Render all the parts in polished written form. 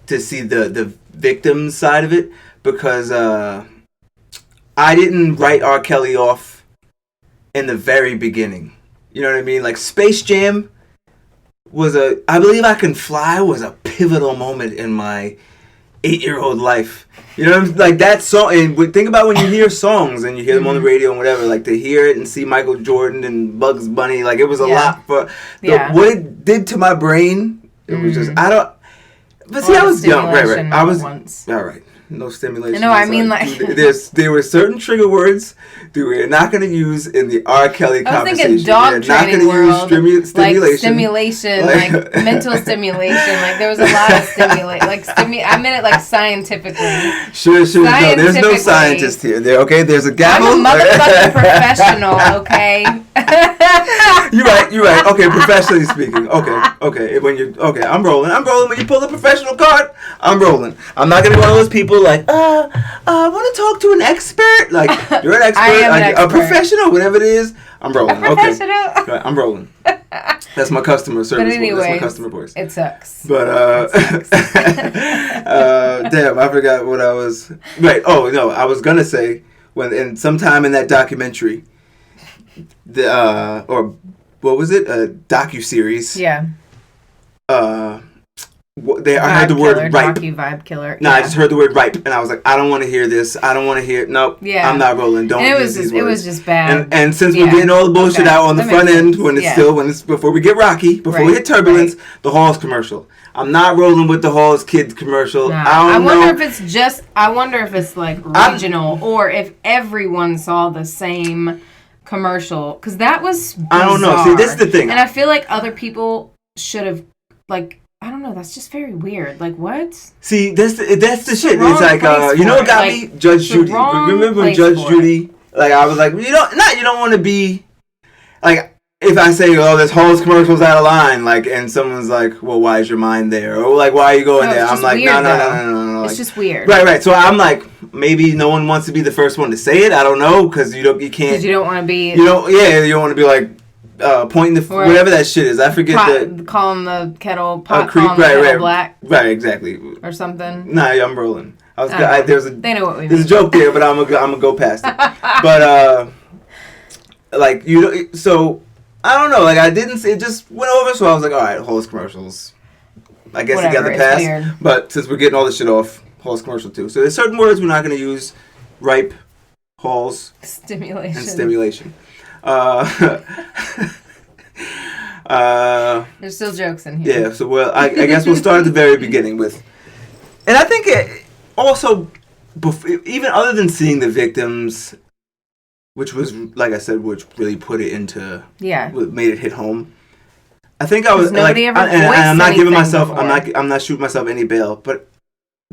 to see the victim side of it, because I didn't write R. Kelly off in the very beginning. You know what I mean? Like Space Jam was I Believe I Can Fly was a pivotal moment in my 8-year-old life. You know what I mean? Like that song, and think about when you hear songs and you hear them on the radio and whatever, like to hear it and see Michael Jordan and Bugs Bunny, like it was a lot for what it did to my brain. It was just, but see, I was young, right. I was, all right. No stimulation. No, I mean like there were certain trigger words that we're not going to use in the R. Kelly conversation. I was thinking dog training world, stimulation, like stimulation, like mental stimulation. Like there was a lot of stimulation. Like I meant it like scientifically. Sure. No, there's no scientist here. Okay, there's a gavel. I'm a motherfucking professional. Okay. You're right. Okay, professionally speaking. Okay. I'm rolling. When you pull the professional card, I'm rolling. I'm not going to be one of those people like, I want to talk to an expert. Like, you're an expert, a professional, whatever it is. I'm rolling. Okay, right, I'm rolling. That's my customer service. But anyways, that's my customer voice. It sucks. But damn, I forgot what I was. Right. Oh no, I was gonna say sometime in that documentary, or what was it? A docuseries. Yeah. I heard the word ripe. Vibe killer. No, I just heard the word ripe, and I was like, I don't want to hear this. I don't want to hear. Nope. Yeah. I'm not rolling. Don't. And it was just bad. And since we're getting all the bullshit out on the front end, when it's before we get rocky, before we hit turbulence, the Halls commercial. I'm not rolling with the Halls kids commercial. No. I wonder if it's like regional, or if everyone saw the same commercial, because that was bizarre. I don't know. See, this is the thing, and I feel like other people should have like. I don't know. That's just very weird. Like, what? See, that's the shit. It's like, you know what got me? Judge Judy. Remember when Judge Judy? Like, I was like, you don't want to be like, if I say, oh, this Halls commercial's out of line, like, and someone's like, well, why is your mind there? Or like, why are you going there? I'm like, no. It's like, just weird. Right. So I'm like, maybe no one wants to be the first one to say it. I don't know, because you can't. Because you don't want to be. You don't want to be like. Pointing the whatever that shit is, I forget calling the kettle pot, creep, right, black, right, exactly, or something. Nah, I'm rolling. They know what we mean. There's a joke there, but I'm gonna go past it. But like so I don't know. Like I didn't. It just went over, so I was like, all right, Halls commercials. I guess it got the pass. Weird. But since we're getting all this shit off, Halls commercial too. So there's certain words we're not gonna use. Ripe, Halls, stimulation. There's still jokes in here. Yeah, so I guess we'll start at the very beginning with, and I think it also, even other than seeing the victims, which was like I said, which really put it into made it hit home. I think I was like, and I'm not giving myself, I'm not shooting myself any bail, but.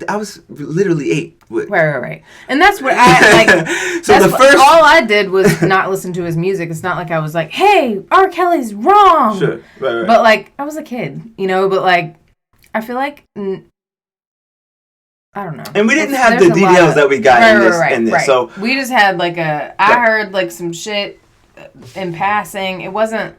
I was literally 8. Right. And that's what I like. So all I did was not listen to his music. It's not like I was like, hey, R. Kelly's wrong. Sure. Right. But like, I was a kid, but like, I feel like, I don't know. And we didn't have the details that we got in this. Right. So we just had like I heard like some shit in passing. It wasn't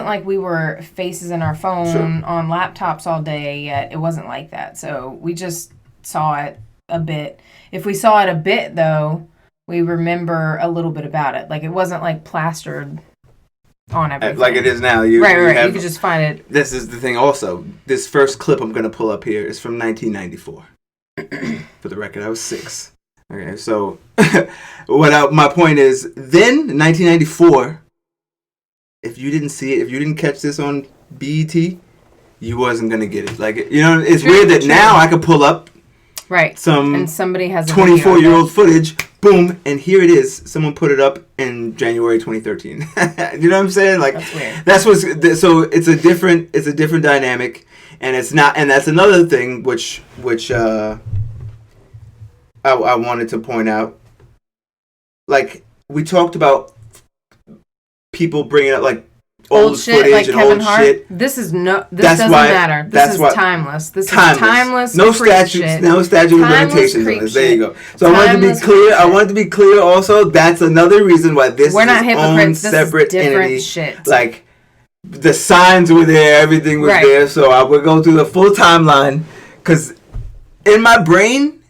like we were faces in our phone on laptops all day yet. It wasn't like that. So we just saw it a bit. If we saw it a bit, though, we remember a little bit about it. Like, it wasn't, like, plastered on everything. Like it is now. You could just find it. This is the thing also. This first clip I'm going to pull up here is from 1994. For the record, I was 6. Okay, so my point is, then, in 1994... If you didn't see it, if you didn't catch this on BET, you wasn't gonna get it. Like, it's weird that now I could pull up some and somebody has 24-year-old footage, boom, and here it is. Someone put it up in January 2013. You know what I'm saying? Like, that's weird. So it's a different dynamic, and it's not. And that's another thing which I wanted to point out. Like, we talked about. People bringing up like old shit, footage like and Kevin old Hart. shit. This doesn't matter. This is timeless. This is timeless. No statute of limitations on this. There you go. So I wanted to be clear. I wanted to be clear. Also, that's another reason why this is its own separate entity. Shit. Like the signs were there, everything was there. So I would go through the full timeline. because in my brain,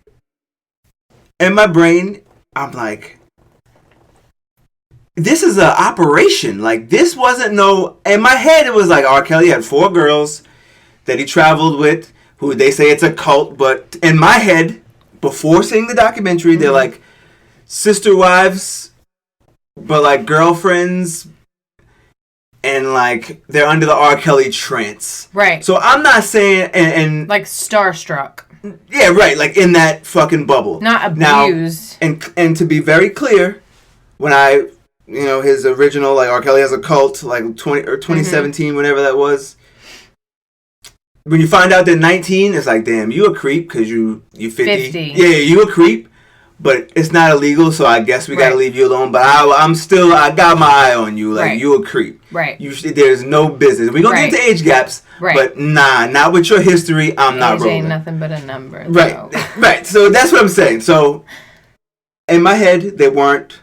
I'm like, this is an operation. Like, this wasn't no... In my head, it was like R. Kelly had 4 girls that he traveled with, who they say it's a cult, but in my head, before seeing the documentary, they're like sister wives, but like girlfriends, and like they're under the R. Kelly trance. Right. So I'm not saying... and like starstruck. Yeah, right. Like in that fucking bubble. Not abused. Now, and to be very clear, when I... You know, his original, like, R. Kelly has a cult, like, 2017, whenever that was. When you find out they're 19, it's like, damn, you a creep, because you 50. Yeah, you a creep, but it's not illegal, so I guess we gotta leave you alone. But I got my eye on you, like, you a creep. Right. There's no business. We gonna get into age gaps, but nah, not with your history, I'm not rolling. Age ain't nothing but a number. Right, right, so that's what I'm saying. So, in my head, they weren't...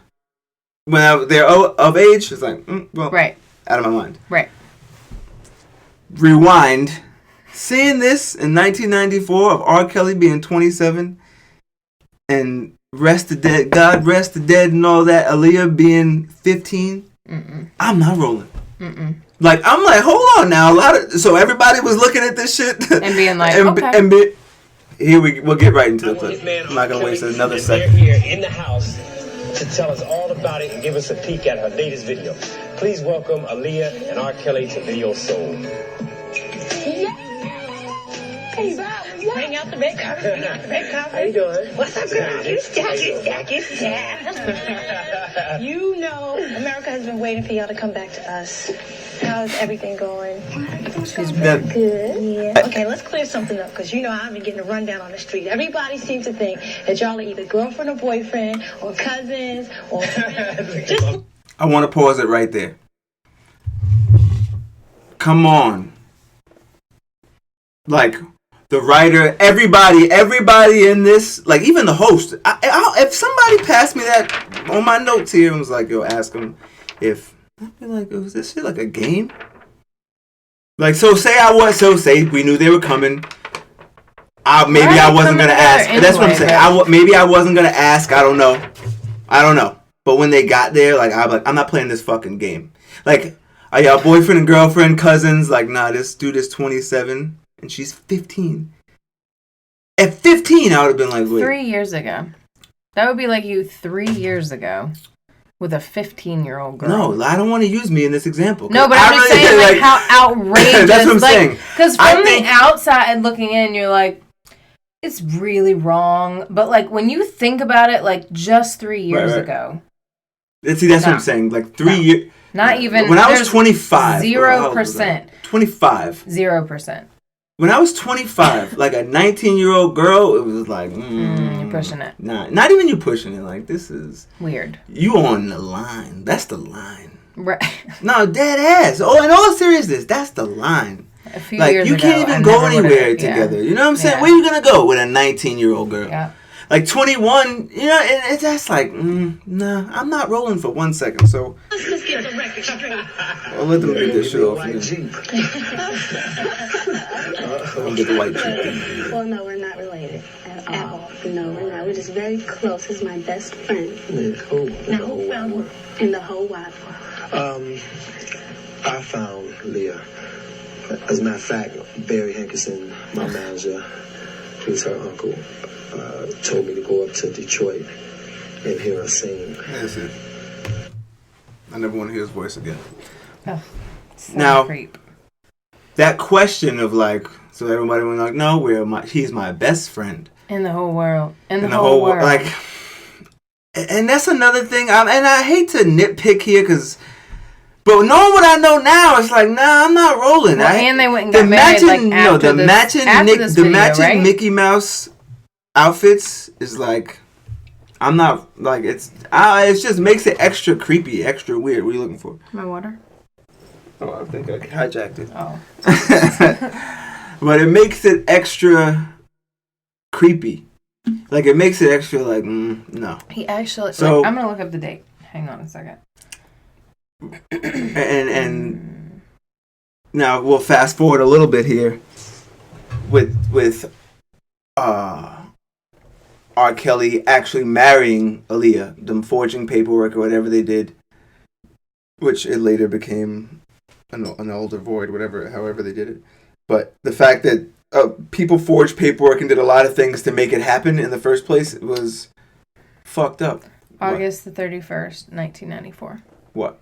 When they're of age, it's like, out of my mind. Right. Rewind. Seeing this in 1994 of R. Kelly being 27 and rest the dead, God rest the dead and all that, Aaliyah being 15, I'm not rolling. Like, I'm like, hold on now. So everybody was looking at this shit. And being like, here we'll get right into the clip. I'm not going to waste another second. Here in the house to tell us all about it and give us a peek at her latest video. Please welcome Aaliyah and R. Kelly to Video Soul. Bring out the big cover. Bring out the big cover. How you doing? What's up, girl? You stack. You know, America has been waiting for y'all to come back to us. How's everything going? Good. Yeah. Okay, let's clear something up, because you know I've been getting a rundown on the street. Everybody seems to think that y'all are either girlfriend or boyfriend, or cousins, or just... I want to pause it right there. Come on. Like, the writer, everybody in this, like, even the host. If somebody passed me that on my notes here and was like, yo, ask them if... I'd be like, was this shit like a game? Like, say we knew they were coming. Maybe I wasn't going to ask. Anyway, that's what I'm saying. Maybe I wasn't going to ask. I don't know. But when they got there, like, I'm not playing this fucking game. Like, are y'all boyfriend and girlfriend, cousins? Like, nah, this dude is 27 and she's 15. At 15, I would have been like, wait. 3 years ago. That would be like you 3 years ago. With a 15-year-old girl. No, I don't want to use me in this example. No, but I'm just saying, like, how outrageous. That's what I'm saying. Because from the outside looking in, you're like, it's really wrong. But, like, when you think about it, like, just 3 years ago. See, that's what I'm saying. Like, 3 years. Not even. When I was 25. 0%. 25. 0%. When I was 25, like a 19-year-old girl, it was like, you're pushing it. Nah, not even you pushing it. Like, this is weird. You on the line. That's the line. Right. No, dead ass. Oh, in all seriousness, that's the line. A few years ago, can't even go anywhere together. You know what I'm saying? Where are you gonna go with a 19-year-old girl? Yeah. Like 21, you know, and that's like, nah, I'm not rolling for 1 second. So let's just get the record straight. I'll let them get this shit off. I'll get the white Jeep. Well, no, we're not related at all. No, we're not. We're just very close. He's my best friend. In the whole wide world. In the whole wide world. I found Leah. As a matter of fact, Barry Hankerson, my manager, who's her uncle, told me to go up to Detroit and hear her sing. That's it. I never want to hear his voice again. Oh, now, creep. That question of like, so everybody went like, no, he's my best friend. In the whole world. In the whole world. Like, and that's another thing. And I hate to nitpick here but knowing what I know now, it's like, nah, I'm not rolling. Well, and they went and got married after the matching Mickey Mouse outfits is like, I'm not like it just makes it extra creepy, extra weird. What are you looking for? My water. Oh, I think I hijacked it. Oh. But it makes it extra creepy. Like it makes it extra like no. He actually. So I'm gonna look up the date. Hang on a second. And now we'll fast forward a little bit here with R. Kelly actually marrying Aaliyah, them forging paperwork or whatever they did, which it later became an older void, however they did it. But the fact that people forged paperwork and did a lot of things to make it happen in the first place was fucked up. August the 31st, 1994. What?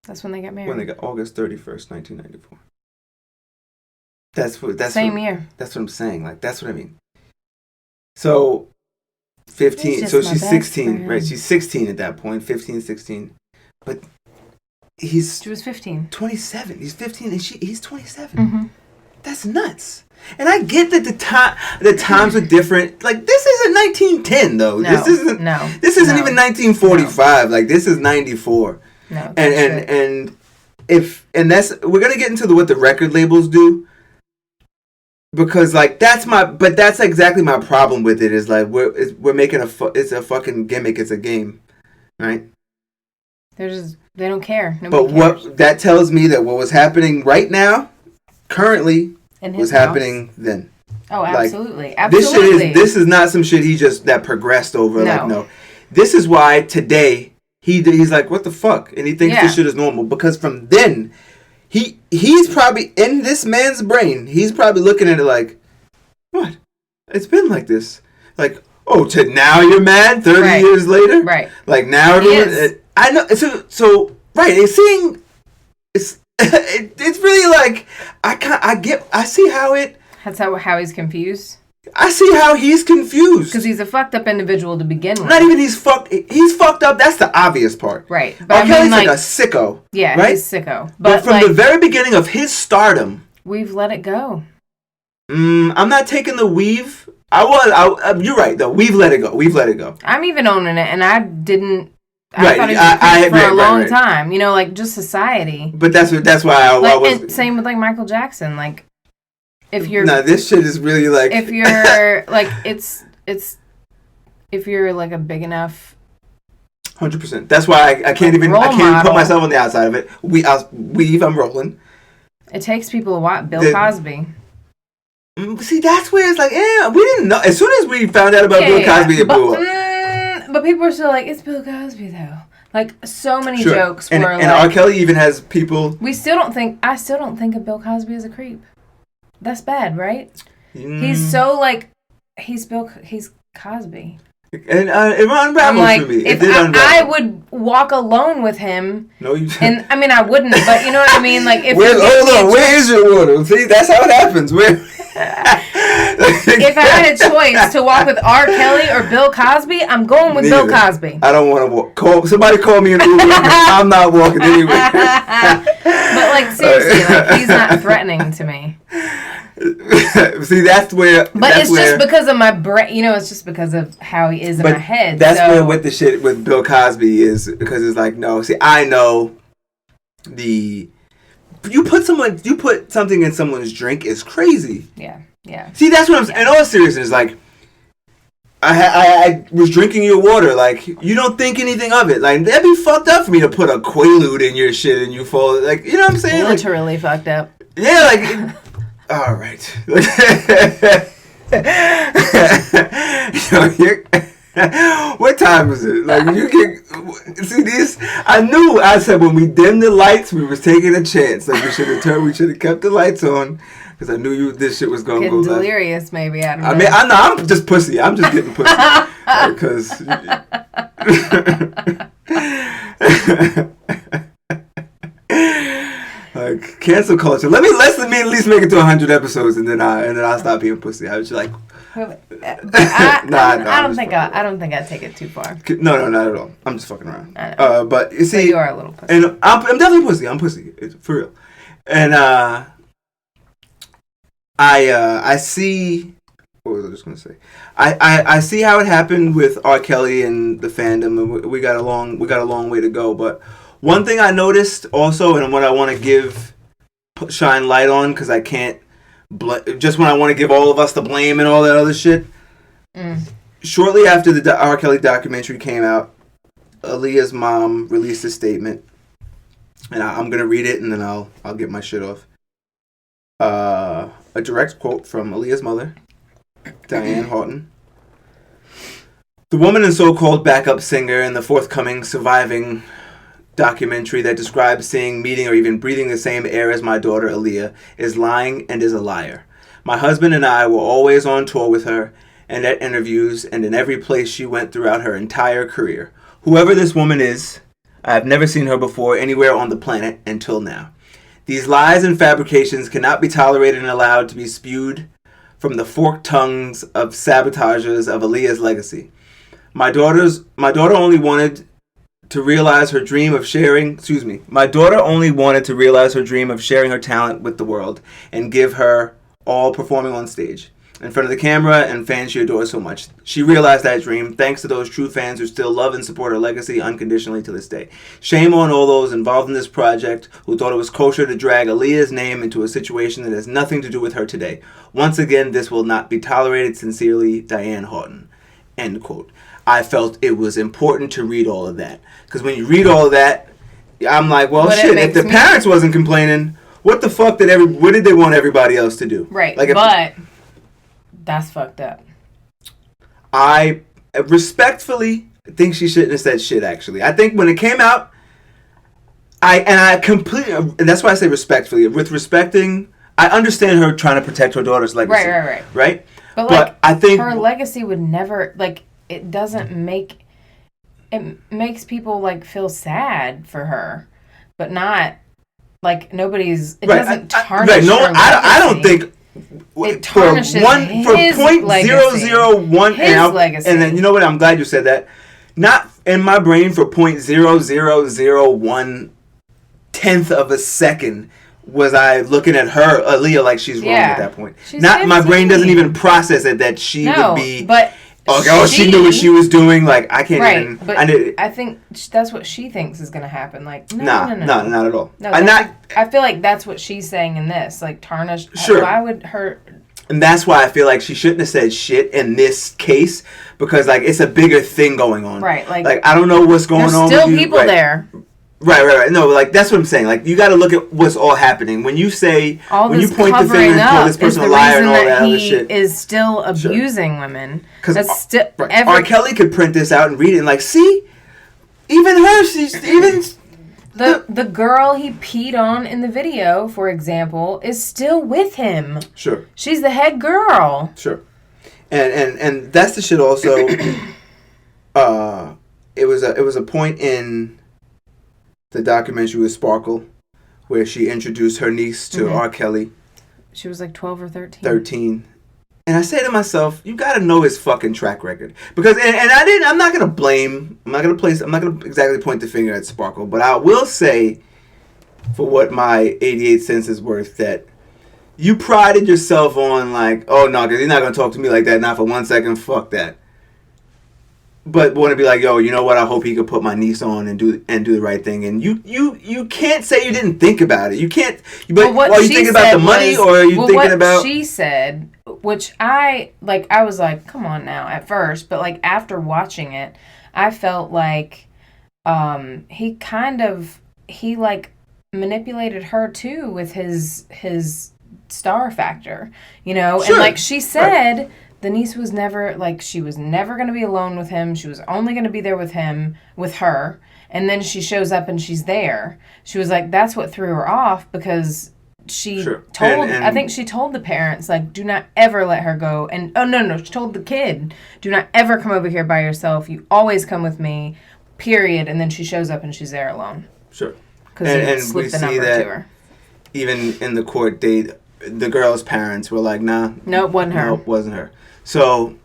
That's when they got married. When they got August 31st, 1994. Same year. That's what I'm saying. Like, that's what I mean. So, 15. So she's 16, right? She's 16 at that point. 15, 16. But she was 15. 27. He's 15 and he's 27. Mm-hmm. That's nuts. And I get that the times are different. Like, this isn't 1910 though. No, this isn't even 1945. No. Like, this is 94. No. And that's we're gonna get into what the record labels do. Because like that's exactly my problem with it is like we're making it's a fucking gimmick, it's a game, right? They don't care. Nobody cares. What that tells me that what was happening right now, currently, was happening then. Oh, absolutely, absolutely. This is not some shit that progressed over. No. Like no, this is why today he's like what the fuck, and he thinks this shit is normal because from then. He's probably, in this man's brain, he's probably looking at it like, what? It's been like this. Like, oh, now you're mad 30 years later? Right. Like, now everyone... I know, so right, it's really like, I see how it... That's how he's confused? I see how he's confused. Because he's a fucked up individual to begin with. Not even he's fucked up. That's the obvious part. Right. But R. Kelly's like a sicko. Yeah, right? he's sicko. But from the very beginning of his stardom, we've let it go. I'm not taking the weave. You're right though. We've let it go. I'm even owning it, and I didn't. I thought it was for a long time. You know, like just society. But that's why I was. And same with like Michael Jackson, like. If you're this shit is really like if you're like it's if you're like a big enough 100%. That's why I can't even put myself on the outside of it. I'm rolling. It takes people a while. Bill Cosby. See, that's where it's like, we didn't know. As soon as we found out about Bill Cosby, it blew up. But people are still like, it's Bill Cosby though. Like so many jokes were and R. Kelly even has people. I still don't think of Bill Cosby as a creep. That's bad, right? He's so like he's Cosby. And it unravels for me. If I would walk alone with him. No, you. And I mean, I wouldn't, but you know what I mean. Like, if where is your water? See, that's how it happens. Where? If I had a choice to walk with R. Kelly or Bill Cosby, I'm going with Bill Cosby. I don't want to walk. Somebody call me an Uber. I'm not walking anywhere. But like seriously, like he's not threatening to me. See, that's where. But it's just because of my brain. You know, it's just because of how he is in my head. That's where with the shit with Bill Cosby is because it's like no. See, I know you put something in someone's drink is crazy. Yeah. See, that's what I'm saying. In all seriousness, like I was drinking your water. Like you don't think anything of it. Like that'd be fucked up for me to put a Quaalude in your shit and you fall. Like you know what I'm saying? Literally fucked up. Yeah, like. All right. What time is it? Like you can see these. I said when we dimmed the lights, we was taking a chance. Like we should have kept the lights on because I knew this shit was gonna go delirious. left. Maybe I don't know. I mean, I'm just pussy. I'm just getting pussy because. Like cancel culture. Let me at least make it to 100 episodes, and then I'll stop being pussy. I was just like, I don't think I'd take it too far. No, not at all. I'm just fucking around. But you see, but you are a little pussy, and I'm definitely pussy. I'm pussy for real. And I see. What was I just gonna say? I see how it happened with R. Kelly and the fandom, and we got a long way to go, but. One thing I noticed also, and what I want to shine light on, because I can't, just when I want to give all of us the blame and all that other shit. Shortly after the R. Kelly documentary came out, Aaliyah's mom released a statement, and I'm gonna read it, and then I'll get my shit off. A direct quote from Aaliyah's mother. Diane Horton. The woman and so-called backup singer in the forthcoming surviving documentary that describes seeing, meeting, or even breathing the same air as my daughter Aaliyah is lying and is a liar. My husband and I were always on tour with her and at interviews and in every place she went throughout her entire career. Whoever this woman is, I have never seen her before anywhere on the planet until now. These lies and fabrications cannot be tolerated and allowed to be spewed from the forked tongues of sabotagers of Aaliyah's legacy. My daughter only wanted to realize her dream of sharing, my daughter only wanted to realize her dream of sharing her talent with the world and give her all performing on stage in front of the camera and fans she adores so much. She realized that dream thanks to those true fans who still love and support her legacy unconditionally to this day. Shame on all those involved in this project who thought it was kosher to drag Aaliyah's name into a situation that has nothing to do with her today. Once again, this will not be tolerated. Sincerely, Diane Horton. End quote. I felt it was important to read all of that. Because when you read all of that, I'm like, well, shit, if the parents wasn't complaining, what the fuck what did they want everybody else to do? Right, like but that's fucked up. I respectfully think she shouldn't have said shit, actually. I think when it came out, I completely, and that's why I say respectfully, with respecting, I understand her trying to protect her daughter's legacy. Right? But like, I think her legacy would never, like, it doesn't make, it makes people, like, feel sad for her, but not, like, nobody's, it doesn't tarnish her legacy. I don't think, it tarnishes his for .001 legacy. And then, you know what, I'm glad you said that. Not in my brain for .0001 tenth of a second was I looking at her, Aaliyah, like she's wrong at that point. Not 15. My brain doesn't even process it that she would be. But she knew what she was doing. Like I can't even. But I think that's what she thinks is going to happen. Like no, not at all. No, I feel like that's what she's saying in this. Like tarnish. Sure. Why would her? And that's why I feel like she shouldn't have said shit in this case because like it's a bigger thing going on. Right. Like I don't know what's going on. There's still people there. Right. No, like that's what I'm saying. Like you got to look at what's all happening. When you say, when you point the finger and call this person a liar and all that other shit, he is still abusing women. Because R.Kelly could print this out and read it and like, see, even her, she's even the girl he peed on in the video, for example, is still with him. Sure, she's the head girl. Sure, and that's the shit. Also, it was a point in the documentary with Sparkle, where she introduced her niece to R.Kelly. She was like 12 or 13. 13. And I say to myself, you got to know his fucking track record. Because, I'm not going to exactly point the finger at Sparkle, but I will say, for what my 88 cents is worth, that you prided yourself on like, oh no, because he's not going to talk to me like that, not for 1 second, fuck that. But want to be like, yo, you know what? I hope he could put my niece on and do the right thing. And you can't say you didn't think about it. You can't. But are you thinking about the money, or are you thinking about? What she said, which I was like, come on now, at first, but like after watching it, I felt like, he manipulated her too with his star factor, you know, sure. And like she said. Right. The niece was never, she was never going to be alone with him. She was only going to be there with her. And then she shows up and she's there. She was like, that's what threw her off because she told, I think she told the parents, like, do not ever let her go. And, she told the kid, do not ever come over here by yourself. You always come with me, period. And then she shows up and she's there alone. Sure. Because he slipped the number to her. Even in the court date, the girl's parents were like, nah. No, it wasn't her. No, it wasn't her. So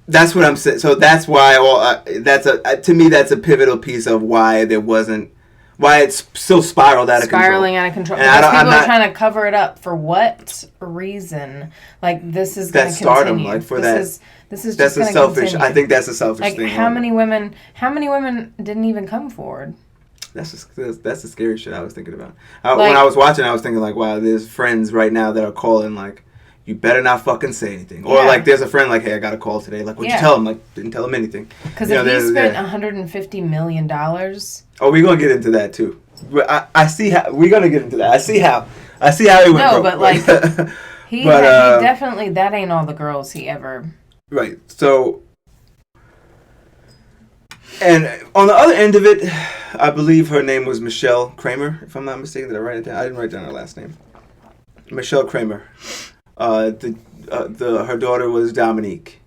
that's what I'm saying. So that's why to me that's a pivotal piece of why it's still spiraled out of control. Spiraling out of control. And people are trying to cover it up for what reason? Like this is going to continue. That's stardom. Like for this is that's just a selfish. Continue. I think that's a selfish thing. How many women didn't even come forward? That's the scary shit I was thinking about. When I was watching, I was thinking like, wow, there's friends right now that are calling like, you better not fucking say anything. Or like there's a friend like, hey, I got a call today. Like, what'd you tell him? Like, didn't tell him anything. Because if he spent $150 million. Oh, we're going to get into that too. I see how, we're going to get into that. I see how it went. No, but like. He definitely, that ain't all the girls he ever... Right. So, and on the other end of it, I believe her name was Michelle Kramer, if I'm not mistaken. Did I write it down? I didn't write down her last name. Michelle Kramer. Her daughter was Dominique.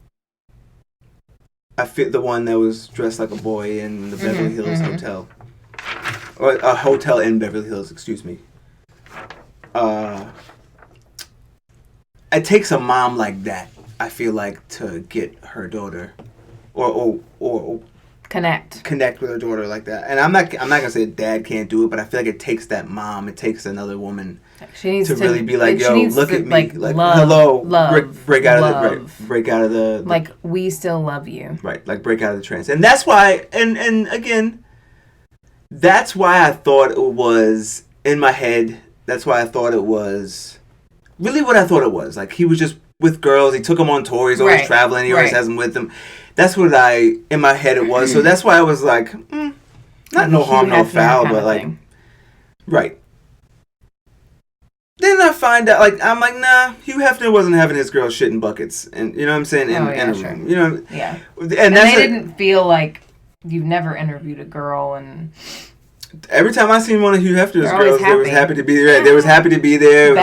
I fit the one that was dressed like a boy in the Beverly Hills Hotel. Or a hotel in Beverly Hills, excuse me. It takes a mom like that, I feel like, to get her daughter or connect with her daughter like that. And I'm not gonna say dad can't do it, but I feel like it takes that mom, it takes another woman to really be like, yo, look at me, like hello, break out of the like, we still love you, right? Like, break out of the trance. And that's why, and again, that's why I thought it was in my head. That's why I thought it was really what I thought it was. Like, he was just with girls. He took them on tour. He's always traveling. He always has them with him. That's what in my head it was. So that's why I was like, not no harm, no foul, but like, right. Then I find out, like, I'm like, nah, Hugh Hefner wasn't having his girl shit in buckets. And, you know what I'm saying? In a room. You know? Yeah. And they didn't feel like you've never interviewed a girl and... Every time I seen one of Hugh Hefner's girls, they was happy to be there. They was happy to be there. It was